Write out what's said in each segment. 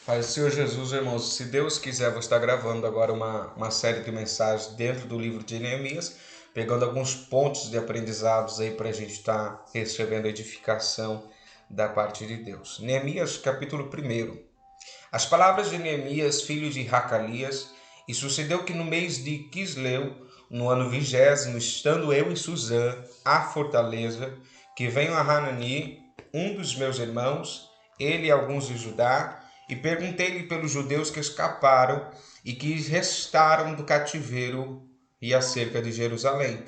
Pai do Senhor Jesus, irmãos, se Deus quiser, vou estar gravando agora uma série de mensagens dentro do livro de Neemias, pegando alguns pontos de aprendizados aí para a gente estar recebendo edificação da parte de Deus. Neemias, capítulo 1. As palavras de Neemias, filho de Racalias, e sucedeu que no mês de Quisleu, no ano 20º, estando eu em Suzã, a fortaleza, que venho a Hanani, um dos meus irmãos, ele e alguns de Judá, e perguntei-lhe pelos judeus que escaparam e que restaram do cativeiro e acerca de Jerusalém.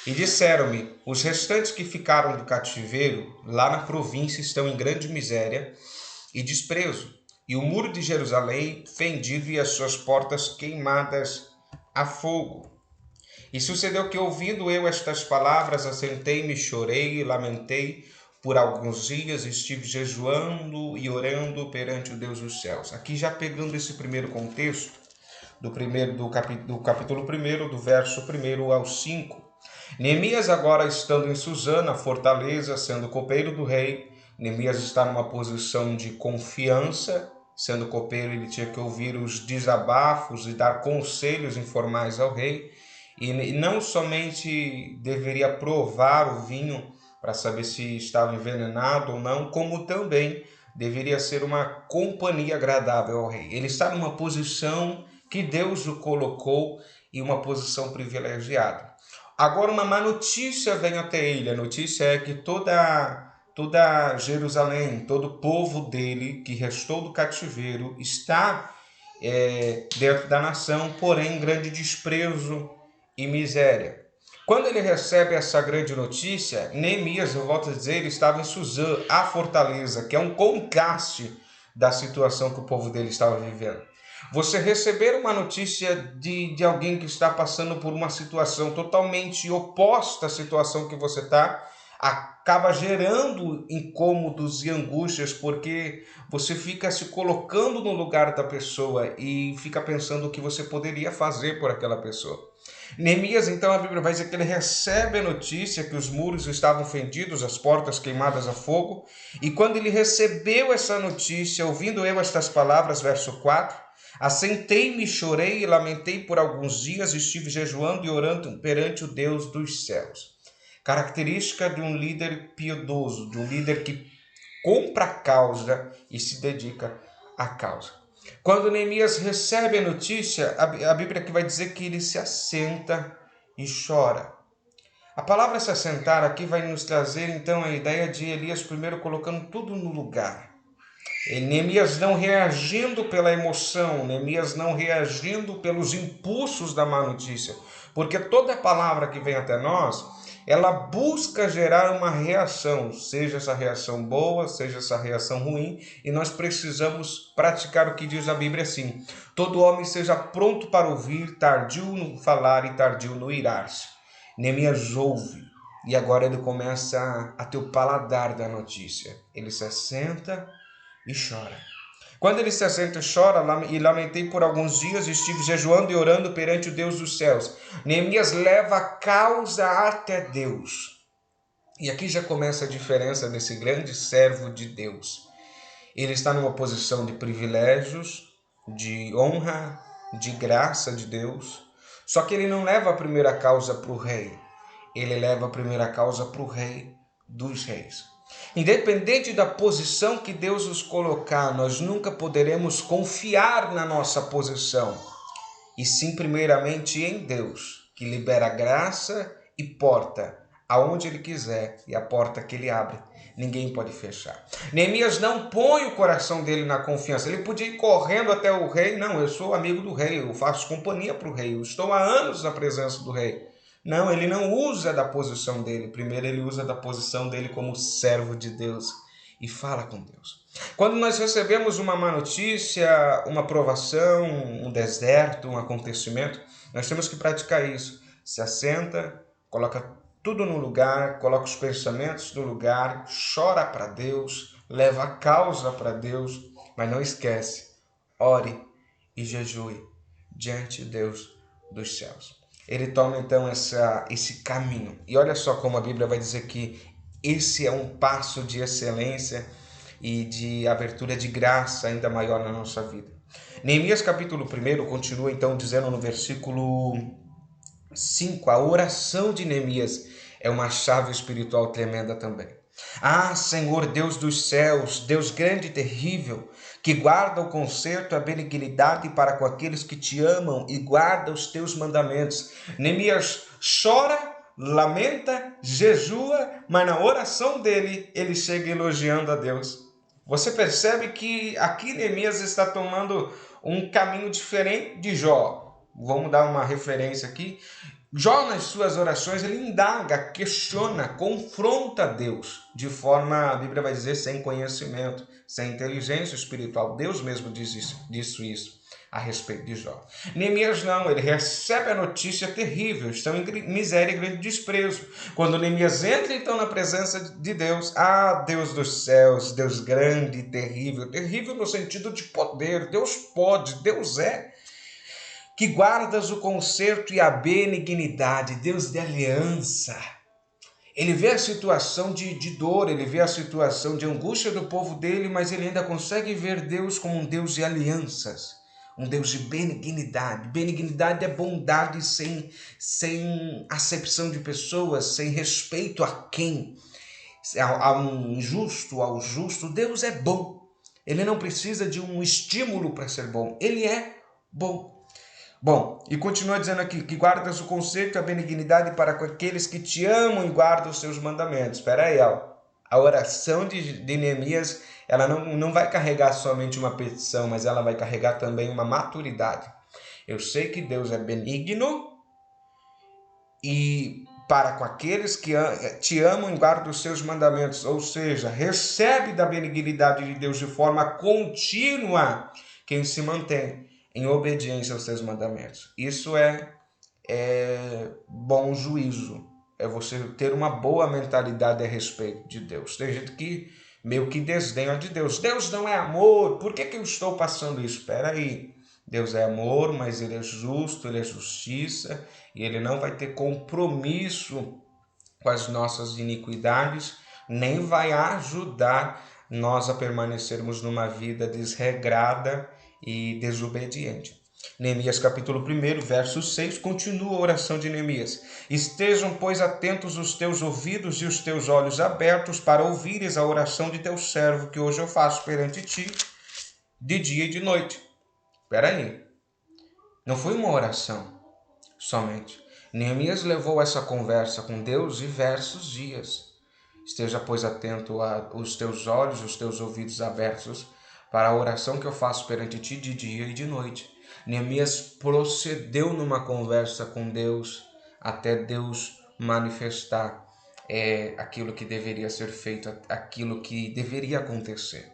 E disseram-me: os restantes que ficaram do cativeiro lá na província estão em grande miséria e desprezo, e o muro de Jerusalém fendido e as suas portas queimadas a fogo. E sucedeu que, ouvindo eu estas palavras, assentei-me, chorei e lamentei por alguns dias, estive jejuando e orando perante o Deus dos céus. Aqui já pegando esse primeiro contexto, do capítulo 1, do verso 1 ao 5. Neemias, agora estando em Suzã, fortaleza, sendo copeiro do rei, Neemias está numa posição de confiança. Sendo copeiro, ele tinha que ouvir os desabafos e dar conselhos informais ao rei. E não somente deveria provar o vinho para saber se estava envenenado ou não, como também deveria ser uma companhia agradável ao rei. Ele está numa posição que Deus o colocou e uma posição privilegiada. Agora uma má notícia vem até ele. A notícia é que toda Jerusalém, todo o povo dele que restou do cativeiro está dentro da nação, porém em grande desprezo e miséria. Quando ele recebe essa grande notícia, Neemias, eu volto a dizer, ele estava em Suzã, a fortaleza, que é um contraste da situação que o povo dele estava vivendo. Você receber uma notícia de alguém que está passando por uma situação totalmente oposta à situação que você está, acaba gerando incômodos e angústias, porque você fica se colocando no lugar da pessoa e fica pensando o que você poderia fazer por aquela pessoa. Neemias, então, a Bíblia vai dizer que ele recebe a notícia que os muros estavam fendidos, as portas queimadas a fogo, e quando ele recebeu essa notícia, ouvindo eu estas palavras, verso 4, assentei-me, chorei e lamentei por alguns dias, estive jejuando e orando perante o Deus dos céus. Característica de um líder piedoso, de um líder que compra a causa e se dedica à causa. Quando Neemias recebe a notícia, a Bíblia aqui vai dizer que ele se assenta e chora. A palavra se assentar aqui vai nos trazer então a ideia de Elias primeiro colocando tudo no lugar. Neemias não reagindo pela emoção, Neemias não reagindo pelos impulsos da má notícia, porque toda palavra que vem até nós, ela busca gerar uma reação, seja essa reação boa, seja essa reação ruim, e nós precisamos praticar o que diz a Bíblia assim: todo homem seja pronto para ouvir, tardio no falar e tardio no irar-se. Neemias ouve, e agora ele começa a ter o paladar da notícia. Ele se assenta e chora. Quando ele se assenta e chora, e lamentei por alguns dias, estive jejuando e orando perante o Deus dos céus. Neemias leva a causa até Deus. E aqui já começa a diferença desse grande servo de Deus. Ele está numa posição de privilégios, de honra, de graça de Deus. Só que ele não leva a primeira causa para o rei. Ele leva a primeira causa para o rei dos reis. Independente da posição que Deus nos colocar, nós nunca poderemos confiar na nossa posição, e sim primeiramente em Deus, que libera graça e porta aonde Ele quiser, e a porta que Ele abre, ninguém pode fechar. Neemias não põe o coração dele na confiança. Ele podia ir correndo até o rei. Não, eu sou amigo do rei, eu faço companhia para o rei, eu estou há anos na presença do rei. Não, ele não usa da posição dele. Primeiro ele usa da posição dele como servo de Deus e fala com Deus. Quando nós recebemos uma má notícia, uma provação, um deserto, um acontecimento, nós temos que praticar isso. Se assenta, coloca tudo no lugar, coloca os pensamentos no lugar, chora para Deus, leva a causa para Deus, mas não esquece, ore e jejue diante de Deus dos céus. Ele toma então esse caminho. E olha só como a Bíblia vai dizer que esse é um passo de excelência e de abertura de graça ainda maior na nossa vida. Neemias capítulo 1 continua então dizendo no versículo 5, a oração de Neemias é uma chave espiritual tremenda também. Ah, Senhor Deus dos céus, Deus grande e terrível, que guarda o conserto e a benignidade para com aqueles que te amam e guarda os teus mandamentos. Neemias chora, lamenta, jejua, mas na oração dele, ele chega elogiando a Deus. Você percebe que aqui Neemias está tomando um caminho diferente de Jó. Vamos dar uma referência aqui. Jó, nas suas orações, ele indaga, questiona, confronta Deus de forma, a Bíblia vai dizer, sem conhecimento, sem inteligência espiritual. Deus mesmo disse isso a respeito de Jó. Neemias não, ele recebe a notícia terrível, estão em miséria e grande desprezo. Quando Neemias entra então na presença de Deus, ah, Deus dos céus, Deus grande e terrível, terrível no sentido de poder, Deus pode, Deus é, que guardas o conserto e a benignidade, Deus de aliança. Ele vê a situação de dor, ele vê a situação de angústia do povo dele, mas ele ainda consegue ver Deus como um Deus de alianças, um Deus de benignidade. Benignidade é bondade sem acepção de pessoas, sem respeito a quem, a um injusto, ao justo. Deus é bom, ele não precisa de um estímulo para ser bom, ele é bom. Bom, e continua dizendo aqui, que guardas o conserto e a benignidade para com aqueles que te amam e guardam os seus mandamentos. Espera aí, ó. A oração de Neemias, ela não vai carregar somente uma petição, mas ela vai carregar também uma maturidade. Eu sei que Deus é benigno e para com aqueles que te amam e guardam os seus mandamentos. Ou seja, recebe da benignidade de Deus de forma contínua quem se mantém em obediência aos seus mandamentos. Isso é bom juízo. É você ter uma boa mentalidade a respeito de Deus. Tem gente que meio que desdenha de Deus. Deus não é amor. Por que eu estou passando isso? Espera aí. Deus é amor, mas ele é justo, ele é justiça. E ele não vai ter compromisso com as nossas iniquidades, nem vai ajudar nós a permanecermos numa vida desregrada e desobediente. Neemias capítulo 1, verso 6, continua a oração de Neemias. Estejam, pois, atentos os teus ouvidos e os teus olhos abertos para ouvires a oração de teu servo, que hoje eu faço perante ti, de dia e de noite. Espera aí. Não foi uma oração somente. Neemias levou essa conversa com Deus diversos dias. Esteja, pois, atento aos teus olhos, os teus ouvidos abertos para a oração que eu faço perante ti de dia e de noite. Neemias procedeu numa conversa com Deus até Deus manifestar aquilo que deveria ser feito, aquilo que deveria acontecer.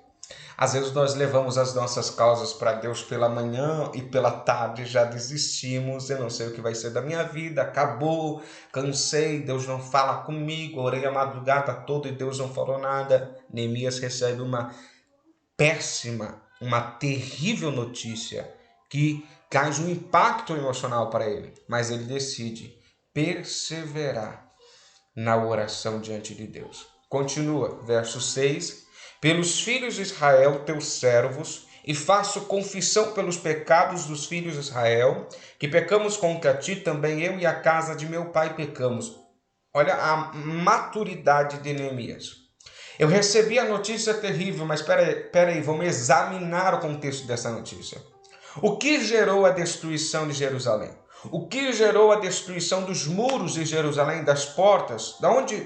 Às vezes nós levamos as nossas causas para Deus pela manhã e pela tarde já desistimos. Eu não sei o que vai ser da minha vida, acabou, cansei, Deus não fala comigo, orei a madrugada toda e Deus não falou nada. Neemias recebe uma péssima, uma terrível notícia que traz um impacto emocional para ele, mas ele decide perseverar na oração diante de Deus. Continua, verso 6, pelos filhos de Israel, teus servos, e faço confissão pelos pecados dos filhos de Israel, que pecamos contra ti, também eu e a casa de meu pai pecamos. Olha a maturidade de Neemias. Eu recebi a notícia terrível, mas espera aí, vamos examinar o contexto dessa notícia. O que gerou a destruição de Jerusalém? O que gerou a destruição dos muros de Jerusalém, das portas?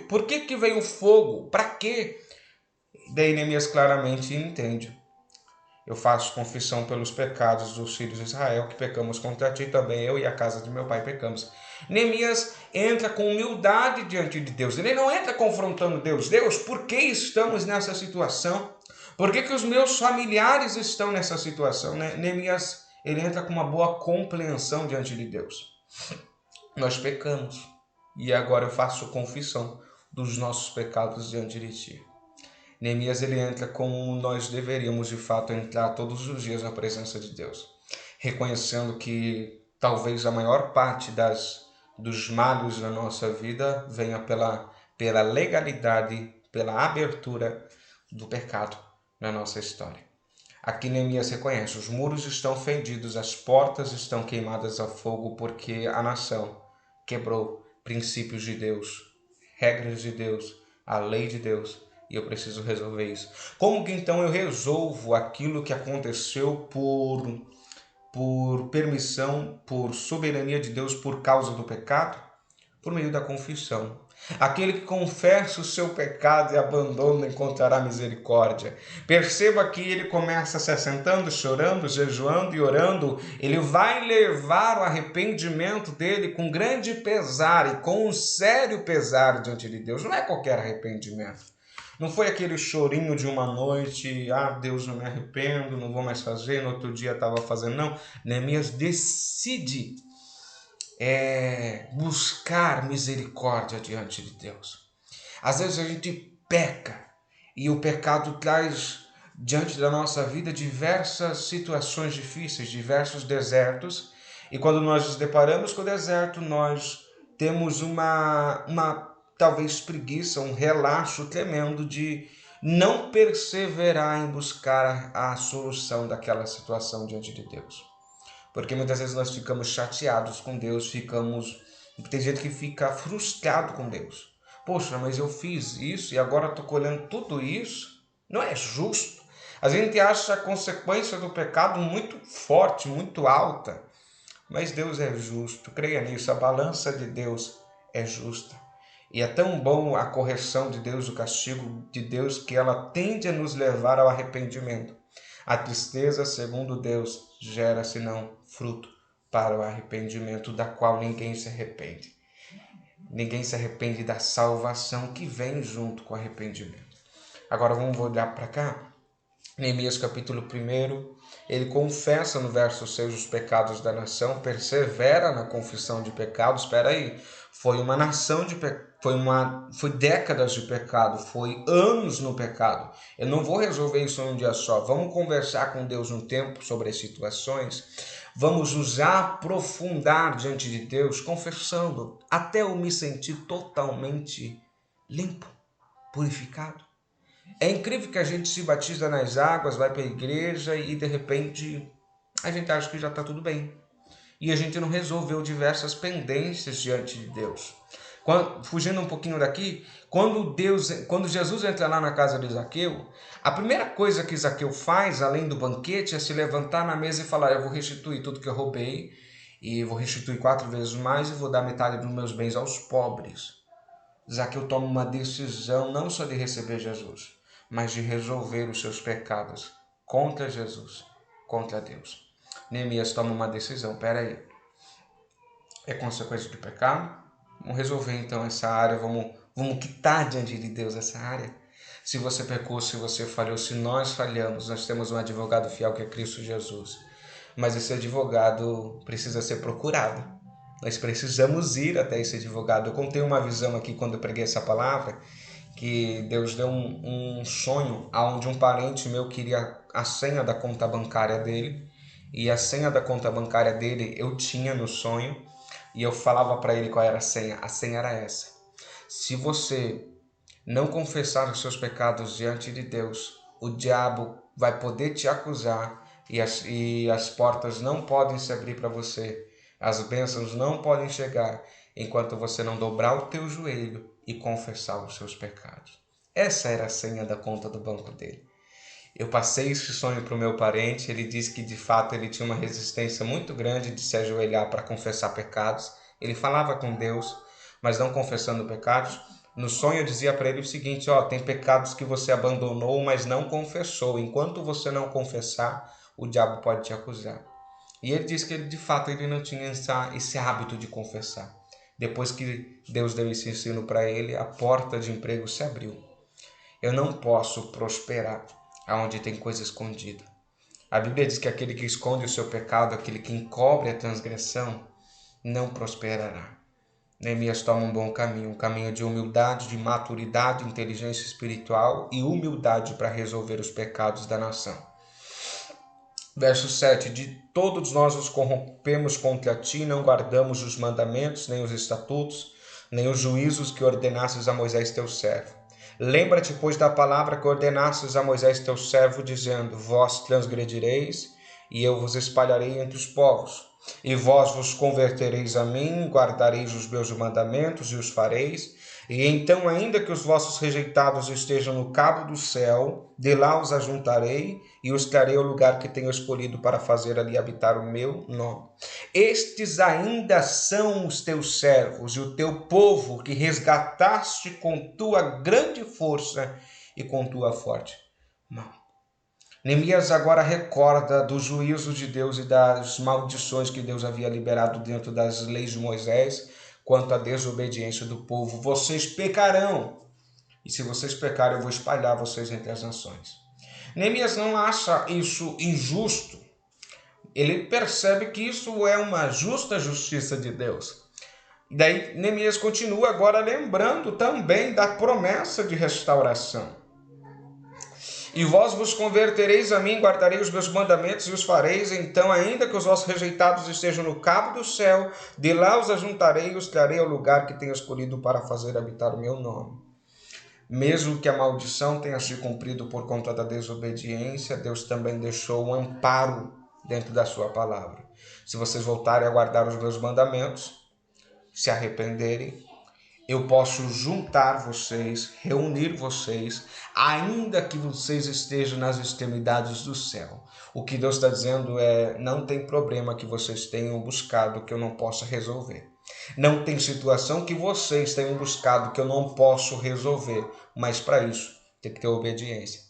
Por que veio o fogo? Para quê? Daí Neemias claramente entende. Eu faço confissão pelos pecados dos filhos de Israel, que pecamos contra ti, também eu e a casa de meu pai pecamos. Neemias entra com humildade diante de Deus. Ele não entra confrontando Deus. Deus, por que estamos nessa situação? Por que os meus familiares estão nessa situação? Neemias, ele entra com uma boa compreensão diante de Deus. Nós pecamos e agora eu faço confissão dos nossos pecados diante de ti. Neemias, ele entra como nós deveríamos de fato entrar todos os dias na presença de Deus, reconhecendo que talvez a maior parte dos males da nossa vida venha pela legalidade, pela abertura do pecado na nossa história. Aqui Neemias reconhece: os muros estão fendidos, as portas estão queimadas a fogo, porque a nação quebrou princípios de Deus, regras de Deus, a lei de Deus, e eu preciso resolver isso. Como que então eu resolvo aquilo que aconteceu por permissão, por soberania de Deus, por causa do pecado? Por meio da confissão. Aquele que confessa o seu pecado e abandona encontrará misericórdia. Perceba que ele começa se assentando, chorando, jejuando e orando. Ele vai levar o arrependimento dele com grande pesar e com um sério pesar diante de Deus. Não é qualquer arrependimento. Não foi aquele chorinho de uma noite: Deus, não me arrependo, não vou mais fazer, no outro dia estava fazendo. Não, Neemias decide buscar misericórdia diante de Deus. Às vezes a gente peca e o pecado traz diante da nossa vida diversas situações difíceis, diversos desertos, e quando nós nos deparamos com o deserto, nós temos uma talvez preguiça, um relaxo tremendo de não perseverar em buscar a solução daquela situação diante de Deus. Porque muitas vezes nós ficamos chateados com Deus, tem gente que fica frustrado com Deus. Poxa, mas eu fiz isso e agora estou colhendo tudo isso? Não é justo. A gente acha a consequência do pecado muito forte, muito alta. Mas Deus é justo, creia nisso, a balança de Deus é justa. E é tão bom a correção de Deus, o castigo de Deus, que ela tende a nos levar ao arrependimento. A tristeza, segundo Deus, gera senão fruto para o arrependimento, da qual ninguém se arrepende. Ninguém se arrepende da salvação que vem junto com o arrependimento. Agora vamos olhar para cá. Neemias capítulo 1, ele confessa no verso 6 os pecados da nação, persevera na confissão de pecados. Espera aí, foi uma nação de pecado. Foi décadas de pecado, foi anos no pecado. Eu não vou resolver isso em um dia só. Vamos conversar com Deus um tempo sobre as situações. Vamos nos aprofundar diante de Deus, confessando, até eu me sentir totalmente limpo, purificado. É incrível que a gente se batiza nas águas, vai para a igreja e de repente a gente acha que já está tudo bem. E a gente não resolveu diversas pendências diante de Deus. Fugindo um pouquinho daqui, quando Jesus entra lá na casa de Zaqueu, a primeira coisa que Zaqueu faz, além do banquete, é se levantar na mesa e falar: eu vou restituir tudo que eu roubei, e vou restituir 4 vezes mais, e vou dar metade dos meus bens aos pobres. Zaqueu toma uma decisão não só de receber Jesus, mas de resolver os seus pecados contra Jesus, contra Deus. Neemias toma uma decisão: peraí, é consequência do pecado? Vamos resolver então essa área, vamos quitar diante de Deus essa área. Se você pecou, se você falhou, se nós falhamos, nós temos um advogado fiel que é Cristo Jesus. Mas esse advogado precisa ser procurado. Nós precisamos ir até esse advogado. Eu contei uma visão aqui quando eu preguei essa palavra, que Deus deu um sonho onde um parente meu queria a senha da conta bancária dele. E a senha da conta bancária dele eu tinha no sonho. E eu falava para ele qual era a senha. A senha era essa: se você não confessar os seus pecados diante de Deus, o diabo vai poder te acusar e as portas não podem se abrir para você. As bênçãos não podem chegar enquanto você não dobrar o teu joelho e confessar os seus pecados. Essa era a senha da conta do banco dele. Eu passei esse sonho para o meu parente, ele disse que de fato ele tinha uma resistência muito grande de se ajoelhar para confessar pecados. Ele falava com Deus, mas não confessando pecados. No sonho eu dizia para ele o seguinte: tem pecados que você abandonou, mas não confessou. Enquanto você não confessar, o diabo pode te acusar. E ele disse que de fato ele não tinha esse hábito de confessar. Depois que Deus deu esse ensino para ele, a porta de emprego se abriu. Eu não posso prosperar aonde tem coisa escondida. A Bíblia diz que aquele que esconde o seu pecado, aquele que encobre a transgressão, não prosperará. Neemias toma um bom caminho, um caminho de humildade, de maturidade, inteligência espiritual e humildade para resolver os pecados da nação. Verso 7: de todos nós nos corrompemos contra ti, não guardamos os mandamentos, nem os estatutos, nem os juízos que ordenastes a Moisés teu servo. Lembra-te, pois, da palavra que ordenastes a Moisés teu servo, dizendo: vós transgredireis, e eu vos espalharei entre os povos. E vós vos convertereis a mim, guardareis os meus mandamentos e os fareis. E então, ainda que os vossos rejeitados estejam no cabo do céu, de lá os ajuntarei e os trarei ao lugar que tenho escolhido para fazer ali habitar o meu nome. Estes ainda são os teus servos e o teu povo que resgataste com tua grande força e com tua forte mão. Neemias agora recorda do juízo de Deus e das maldições que Deus havia liberado dentro das leis de Moisés quanto à desobediência do povo. Vocês pecarão, e se vocês pecarem, eu vou espalhar vocês entre as nações. Neemias não acha isso injusto. Ele percebe que isso é uma justa justiça de Deus. Daí Neemias continua agora lembrando também da promessa de restauração. E vós vos convertereis a mim, guardarei os meus mandamentos e os fareis. Então, ainda que os vossos rejeitados estejam no cabo do céu, de lá os ajuntarei e os trarei ao lugar que tenho escolhido para fazer habitar o meu nome. Mesmo que a maldição tenha se cumprido por conta da desobediência, Deus também deixou um amparo dentro da sua palavra. Se vocês voltarem a guardar os meus mandamentos, se arrependerem, eu posso juntar vocês, reunir vocês, ainda que vocês estejam nas extremidades do céu. O que Deus está dizendo é: não tem problema que vocês tenham buscado que eu não possa resolver. Não tem situação que vocês tenham buscado que eu não posso resolver. Mas para isso tem que ter obediência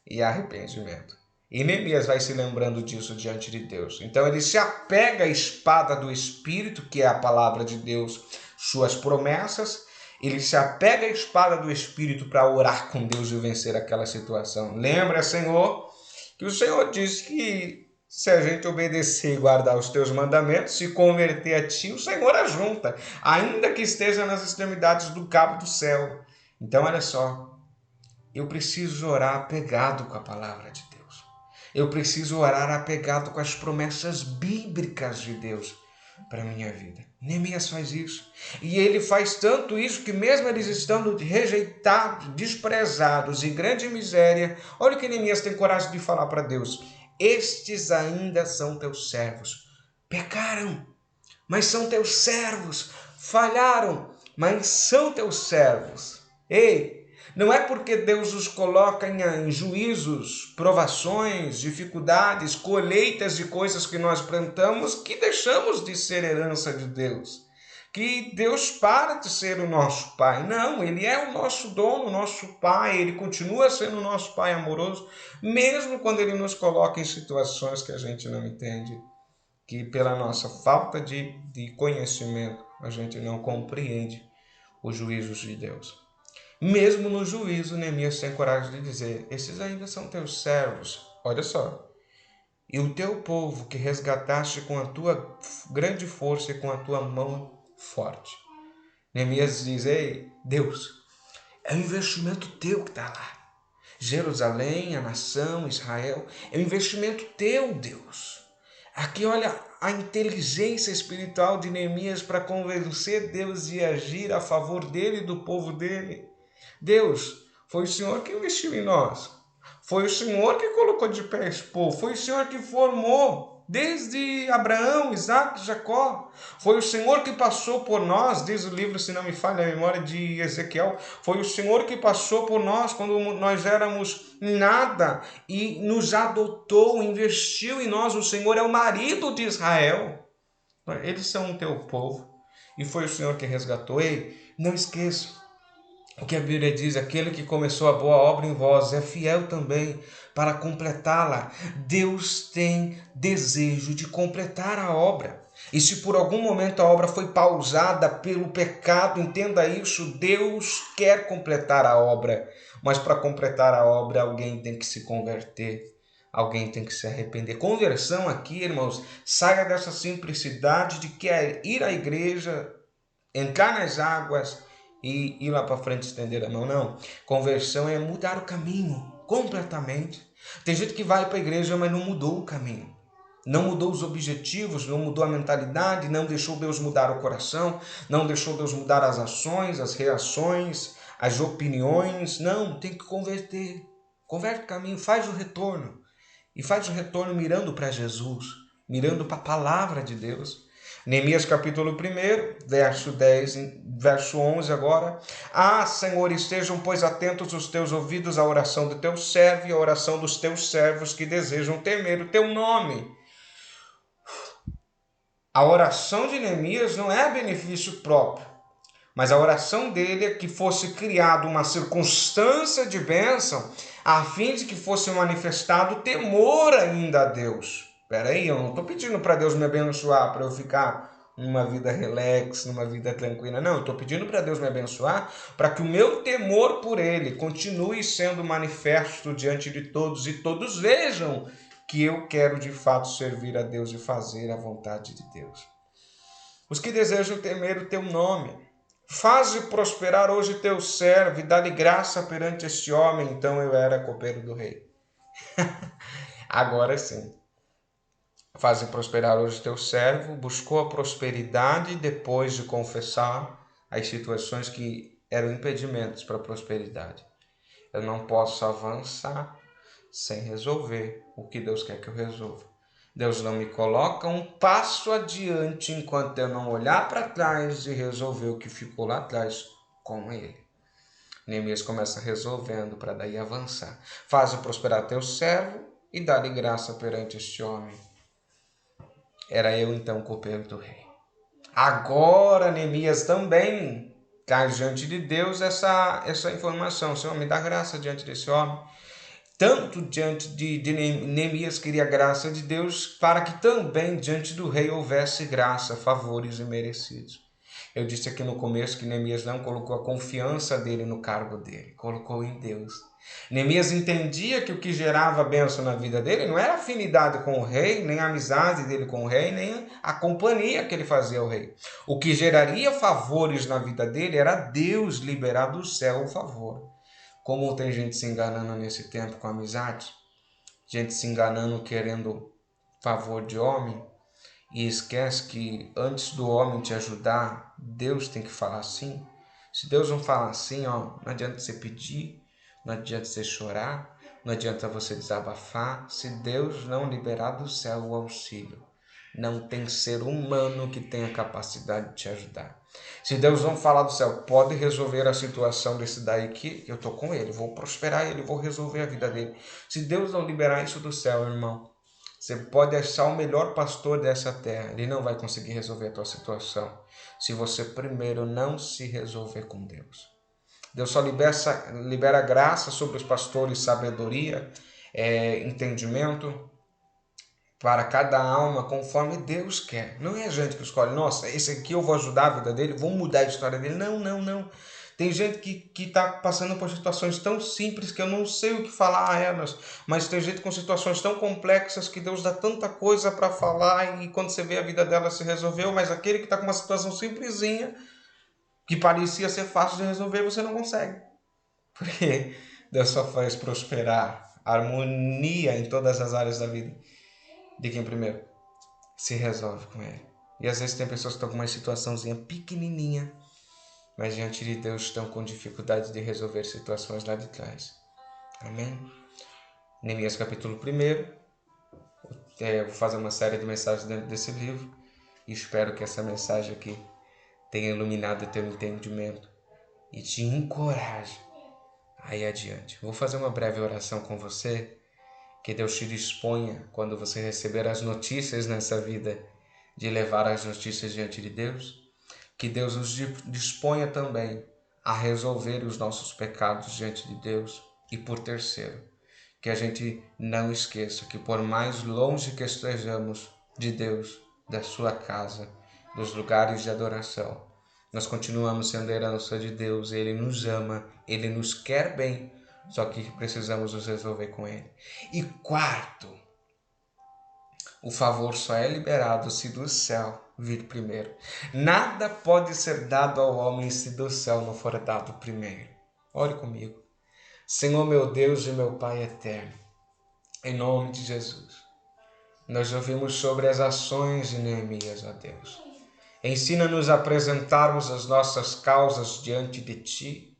e arrependimento. E Neemias vai se lembrando disso diante de Deus. Então ele se apega à espada do Espírito, que é a palavra de Deus, suas promessas. Ele se apega à espada do Espírito para orar com Deus e vencer aquela situação. Lembra, Senhor, que o Senhor disse que se a gente obedecer e guardar os teus mandamentos, se converter a ti, o Senhor ajunta, ainda que esteja nas extremidades do cabo do céu. Então, olha só, eu preciso orar apegado com a palavra de Deus. Eu preciso orar apegado com as promessas bíblicas de Deus para a minha vida. Neemias faz isso. E ele faz tanto isso que mesmo eles estando rejeitados, desprezados, em grande miséria, olha o que Neemias tem coragem de falar para Deus: estes ainda são teus servos. Pecaram, mas são teus servos. Falharam, mas são teus servos. Ei, não é porque Deus os coloca em juízos, provações, dificuldades, colheitas de coisas que nós plantamos que deixamos de ser herança de Deus. Que Deus para de ser o nosso Pai. Não, Ele é o nosso dono, o nosso Pai. Ele continua sendo o nosso Pai amoroso, mesmo quando Ele nos coloca em situações que a gente não entende, que pela nossa falta de conhecimento a gente não compreende os juízos de Deus. Mesmo no juízo, Neemias tem coragem de dizer: esses ainda são teus servos, olha só, e o teu povo que resgataste com a tua grande força e com a tua mão forte. Neemias diz: ei, Deus, é um investimento teu que está lá. Jerusalém, a nação, Israel, é um investimento teu, Deus. Aqui olha a inteligência espiritual de Neemias para convencer Deus de agir a favor dele e do povo dele. Deus, foi o Senhor que investiu em nós. Foi o Senhor que colocou de pé esse povo. Foi o Senhor que formou desde Abraão, Isaac, Jacó. Foi o Senhor que passou por nós, diz o livro, se não me falha a memória, de Ezequiel. Foi o Senhor que passou por nós quando nós éramos nada e nos adotou, investiu em nós. O Senhor é o marido de Israel. Eles são o teu povo. E foi o Senhor que resgatou. Ei, não esqueça o que a Bíblia diz: aquele que começou a boa obra em vós é fiel também para completá-la. Deus tem desejo de completar a obra. E se por algum momento a obra foi pausada pelo pecado, entenda isso, Deus quer completar a obra. Mas para completar a obra, alguém tem que se converter. Alguém tem que se arrepender. Conversão aqui, irmãos, saia dessa simplicidade de que é ir à igreja, entrar nas águas e ir lá para frente estender a mão. Não. Conversão é mudar o caminho completamente. Tem gente que vai para a igreja, mas não mudou o caminho. Não mudou os objetivos, não mudou a mentalidade, não deixou Deus mudar o coração, não deixou Deus mudar as ações, as reações, as opiniões. Não, tem que converter. Converte o caminho, faz o retorno. E faz o retorno mirando para Jesus, mirando para a palavra de Deus. Neemias capítulo 1, verso 10, verso 11 agora. Senhor, estejam, pois, atentos os teus ouvidos à oração do teu servo e à oração dos teus servos que desejam temer o teu nome. A oração de Neemias não é benefício próprio, mas a oração dele é que fosse criada uma circunstância de bênção, a fim de que fosse manifestado temor ainda a Deus. Espera aí, eu não estou pedindo para Deus me abençoar, para eu ficar numa vida relax, numa vida tranquila. Não, eu estou pedindo para Deus me abençoar, para que o meu temor por Ele continue sendo manifesto diante de todos, e todos vejam que eu quero de fato servir a Deus e fazer a vontade de Deus. Os que desejam temer o teu nome, faze prosperar hoje teu servo e dá-lhe graça perante este homem. Então eu era copeiro do rei. Agora sim. Faze prosperar hoje teu servo, buscou a prosperidade depois de confessar as situações que eram impedimentos para a prosperidade. Eu não posso avançar sem resolver o que Deus quer que eu resolva. Deus não me coloca um passo adiante enquanto eu não olhar para trás e resolver o que ficou lá atrás com Ele. Neemias começa resolvendo para daí avançar. Faze prosperar teu servo e dá-lhe graça perante este homem. Era eu então copeiro do rei. Agora Neemias também traz diante de Deus essa informação. Senhor, me dá graça diante desse homem. Tanto diante de Neemias queria a graça de Deus, para que também diante do rei houvesse graça, favores imerecidos. Eu disse aqui no começo que Neemias não colocou a confiança dele no cargo dele, colocou em Deus. Neemias entendia que o que gerava bênção na vida dele não era a afinidade com o rei, nem a amizade dele com o rei, nem a companhia que ele fazia ao rei. O que geraria favores na vida dele era Deus liberar do céu o favor. Como tem gente se enganando nesse tempo com amizade, gente se enganando querendo favor de homem, e esquece que antes do homem te ajudar, Deus tem que falar sim. Se Deus não falar assim, não adianta você pedir, não adianta você chorar, não adianta você desabafar. Se Deus não liberar do céu o auxílio, não tem ser humano que tenha capacidade de te ajudar. Se Deus não falar do céu, pode resolver a situação desse daí que eu estou com ele, vou prosperar ele, vou resolver a vida dele. Se Deus não liberar isso do céu, irmão, você pode achar o melhor pastor dessa terra, ele não vai conseguir resolver a tua situação se você primeiro não se resolver com Deus. Deus só libera graça sobre os pastores, sabedoria, entendimento para cada alma conforme Deus quer. Não é a gente que escolhe, nossa, esse aqui eu vou ajudar a vida dele, vou mudar a história dele. Não. Tem gente que está passando por situações tão simples que eu não sei o que falar a elas, mas tem gente com situações tão complexas que Deus dá tanta coisa para falar, e quando você vê a vida dela se resolveu, mas aquele que está com uma situação simplesinha, que parecia ser fácil de resolver, você não consegue. Porque Deus só faz prosperar harmonia em todas as áreas da vida de quem primeiro se resolve com ele. E às vezes tem pessoas que estão com uma situaçãozinha pequenininha, mas diante de Deus estão com dificuldade de resolver situações lá de trás. Amém? Neemias capítulo 1. Eu vou fazer uma série de mensagens dentro desse livro e espero que essa mensagem aqui tenha iluminado o teu entendimento e te encoraje aí adiante. Vou fazer uma breve oração com você. Que Deus te disponha, quando você receber as notícias nessa vida, de levar as notícias diante de Deus. Que Deus nos disponha também a resolver os nossos pecados diante de Deus. E por terceiro, que a gente não esqueça que por mais longe que estejamos de Deus, da sua casa, dos lugares de adoração, nós continuamos sendo herança de Deus. Ele nos ama, Ele nos quer bem, só que precisamos nos resolver com Ele. E quarto, o favor só é liberado se do céu vir primeiro. Nada pode ser dado ao homem se do céu não for dado primeiro. Ore comigo. Senhor meu Deus e meu Pai eterno, em nome de Jesus, nós ouvimos sobre as ações de Neemias, ó Deus. Ensina-nos a apresentarmos as nossas causas diante de Ti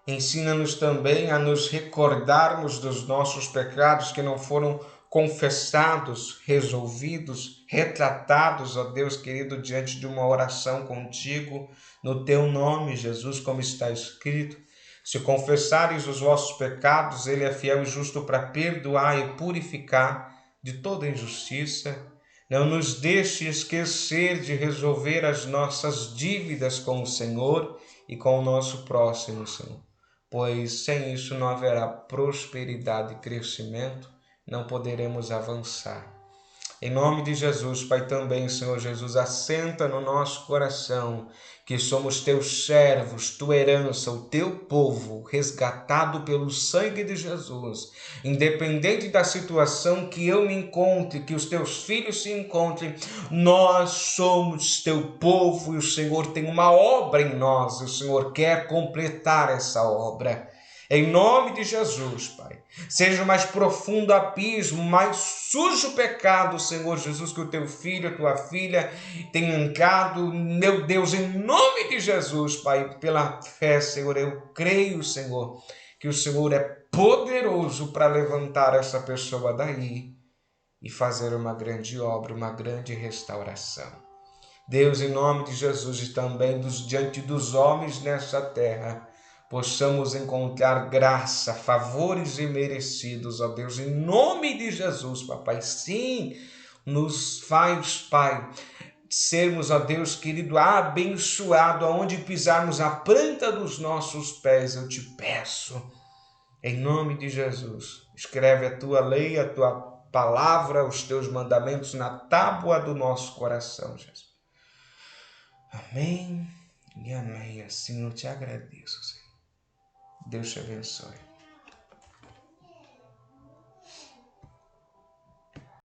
Ensina-nos também a nos recordarmos dos nossos pecados que não foram confessados, resolvidos, retratados, ó Deus querido, diante de uma oração contigo, no teu nome, Jesus, como está escrito. Se confessares os vossos pecados, ele é fiel e justo para perdoar e purificar de toda injustiça. Não nos deixe esquecer de resolver as nossas dívidas com o Senhor e com o nosso próximo, Senhor, pois sem isso não haverá prosperidade e crescimento, não poderemos avançar. Em nome de Jesus, Pai, também, Senhor Jesus, assenta no nosso coração que somos teus servos, tua herança, o teu povo, resgatado pelo sangue de Jesus. Independente da situação que eu me encontre, que os teus filhos se encontrem, nós somos teu povo e o Senhor tem uma obra em nós, e o Senhor quer completar essa obra. Em nome de Jesus, Pai, seja o mais profundo abismo, mais sujo pecado, Senhor Jesus, que o teu filho, a tua filha tenha entrado, meu Deus, em nome de Jesus, Pai, pela fé, Senhor, eu creio, Senhor, que o Senhor é poderoso para levantar essa pessoa daí e fazer uma grande obra, uma grande restauração. Deus, em nome de Jesus e também diante dos homens nessa terra, possamos encontrar graça, favores imerecidos, ó Deus, em nome de Jesus, papai. Sim, nos faz, Pai, sermos, ó Deus querido, abençoado, aonde pisarmos a planta dos nossos pés, eu te peço, em nome de Jesus. Escreve a tua lei, a tua palavra, os teus mandamentos na tábua do nosso coração, Jesus. Amém e amém. Assim eu te agradeço, Senhor. Deus te abençoe.